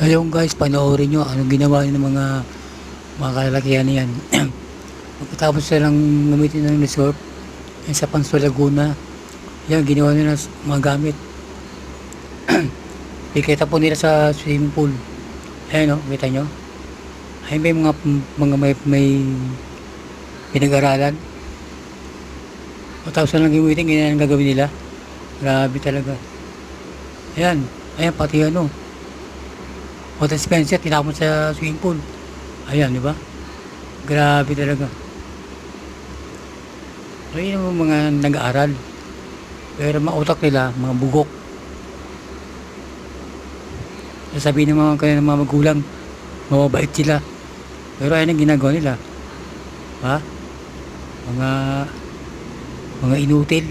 Ayun guys, panoorin nyo anong ginawa ng mga kalalakihan niyan. Pagkatapos silang gamitin ng resort, yan sa Pansol Laguna, yan ginawa nila mga gamit. Ikita po nila sa swimming pool. Ayan o, kita nyo. Ayun may mga may pinag-aralan. Pagkatapos silang gamitin, ganyan ang gagawin nila. Grabe talaga. Ayan, ayan pati ano, water dispenser, tinapon sa swimming pool. Ayan, di ba? Grabe talaga. Ayun yung mga nag-aaral. Pero mga utak nila, mga bugok. Sasabihin ng mga magulang, mababait sila. Pero ayun ang ginagawa nila. Ha? Mga inutil.